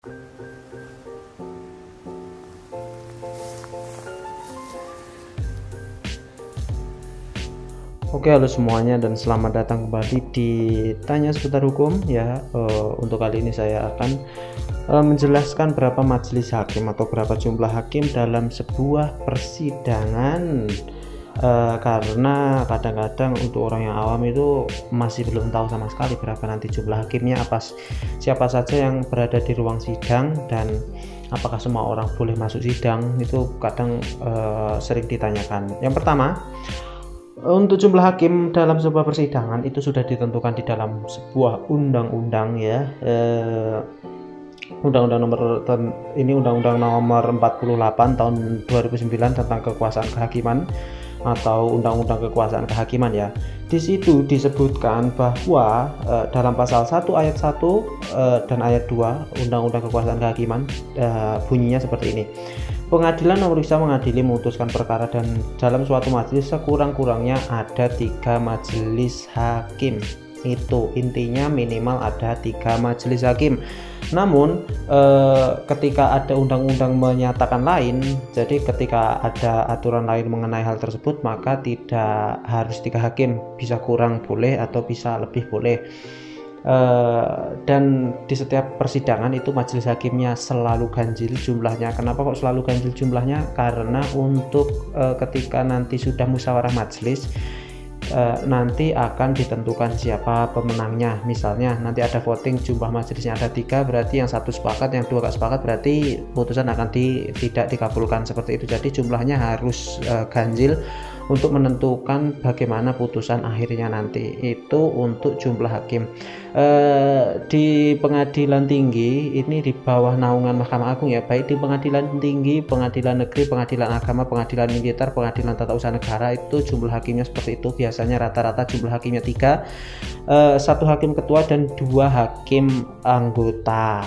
Oke, halo semuanya dan selamat datang kembali di Tanya Seputar Hukum ya. Untuk kali ini saya akan menjelaskan berapa majelis hakim atau berapa jumlah hakim dalam sebuah persidangan. Karena kadang-kadang untuk orang yang awam itu masih belum tahu sama sekali berapa nanti jumlah hakimnya, siapa saja yang berada di ruang sidang, dan apakah semua orang boleh masuk sidang. Itu kadang sering ditanyakan. Yang pertama, untuk jumlah hakim dalam sebuah persidangan itu sudah ditentukan di dalam sebuah undang-undang ya. Undang-undang nomor 48 tahun 2009 tentang kekuasaan kehakiman atau Undang-Undang Kekuasaan Kehakiman ya. Di situ disebutkan bahwa dalam pasal 1 ayat 1 dan ayat 2 Undang-Undang Kekuasaan Kehakiman bunyinya seperti ini. Pengadilan memeriksa, mengadili, memutuskan perkara dan dalam suatu majelis sekurang-kurangnya ada 3 majelis hakim. Itu intinya, minimal ada 3 majelis hakim. Namun ketika ada undang-undang menyatakan lain, jadi ketika ada aturan lain mengenai hal tersebut, maka tidak harus 3 hakim, bisa kurang boleh atau bisa lebih boleh. Dan di setiap persidangan itu majelis hakimnya selalu ganjil jumlahnya. Kenapa kok selalu ganjil jumlahnya? Karena untuk ketika nanti sudah musyawarah majelis, nanti akan ditentukan siapa pemenangnya. Misalnya nanti ada voting, jumlah majelisnya ada 3, berarti yang 1 sepakat, yang 2 gak sepakat, berarti putusan akan tidak dikabulkan, seperti itu. Jadi jumlahnya harus ganjil untuk menentukan bagaimana putusan akhirnya nanti. Itu untuk jumlah hakim. Di pengadilan tinggi ini di bawah naungan Mahkamah Agung ya, baik di pengadilan tinggi, pengadilan negeri, pengadilan agama, pengadilan militer, pengadilan tata usaha negara, itu jumlah hakimnya seperti itu. Biasanya rata-rata jumlah hakimnya 3, 1 hakim ketua dan 2 hakim anggota.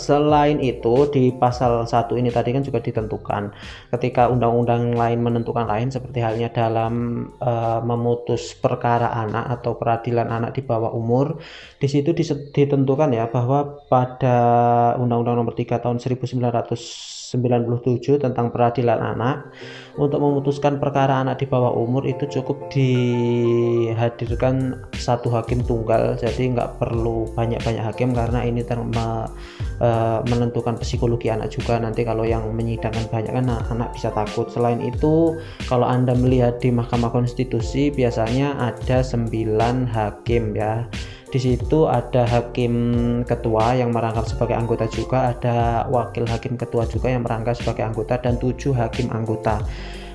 Selain itu di pasal 1 ini tadi kan juga ditentukan ketika undang-undang lain menentukan lain, seperti halnya dalam memutus perkara anak atau peradilan anak di bawah umur. Di situ ditentukan ya bahwa pada Undang-Undang Nomor 3 tahun 1997 tentang peradilan anak, untuk memutuskan perkara anak di bawah umur itu cukup dihadirkan 1 hakim tunggal, jadi nggak perlu banyak-banyak hakim, karena ini menentukan psikologi anak juga. Nanti kalau yang menyidangkan banyak kan anak bisa takut. Selain itu, kalau Anda melihat di Mahkamah Konstitusi biasanya ada 9 hakim ya. Di situ ada hakim ketua yang merangkap sebagai anggota juga, ada wakil hakim ketua juga yang merangkap sebagai anggota, dan 7 hakim anggota.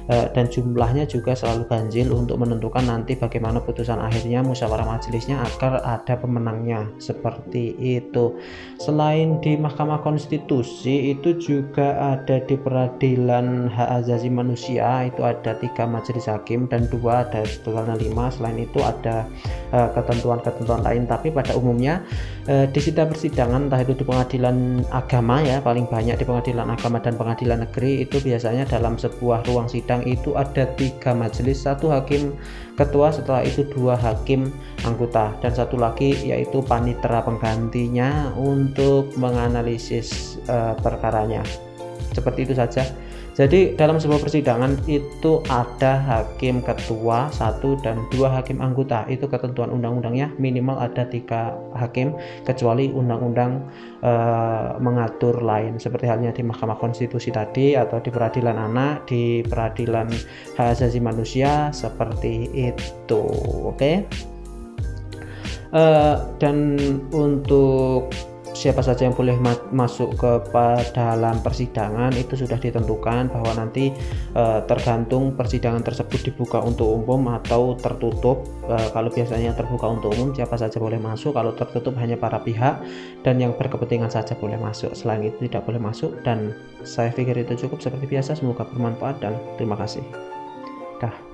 Dan jumlahnya juga selalu ganjil untuk menentukan nanti bagaimana putusan akhirnya, musyawarah majelisnya, agar ada pemenangnya, seperti itu. Selain di Mahkamah Konstitusi itu juga ada di Peradilan Hak Asasi Manusia, itu ada 3 majelis hakim dan 2, ada totalnya 5. Selain itu ada ketentuan-ketentuan lain, tapi pada umumnya di setiap persidangan, entah itu di pengadilan agama ya, paling banyak di pengadilan agama dan pengadilan negeri, itu biasanya dalam sebuah ruang sidang itu ada 3 majelis, 1 hakim ketua, setelah itu 2 hakim anggota, dan 1 lagi yaitu panitera penggantinya untuk menganalisis perkaranya. Seperti itu saja. Jadi dalam sebuah persidangan itu ada hakim ketua 1 dan 2 hakim anggota. Itu ketentuan undang-undangnya, minimal ada 3 hakim, kecuali undang-undang mengatur lain, seperti halnya di Mahkamah Konstitusi tadi, atau di peradilan anak, di peradilan hak asasi manusia, seperti itu. Oke. Dan untuk siapa saja yang boleh masuk ke dalam persidangan itu sudah ditentukan bahwa nanti tergantung persidangan tersebut dibuka untuk umum atau tertutup. Kalau biasanya terbuka untuk umum, siapa saja boleh masuk. Kalau tertutup, hanya para pihak dan yang berkepentingan saja boleh masuk. Selain itu tidak boleh masuk. Dan saya pikir itu cukup seperti biasa. Semoga bermanfaat dan terima kasih. Dah.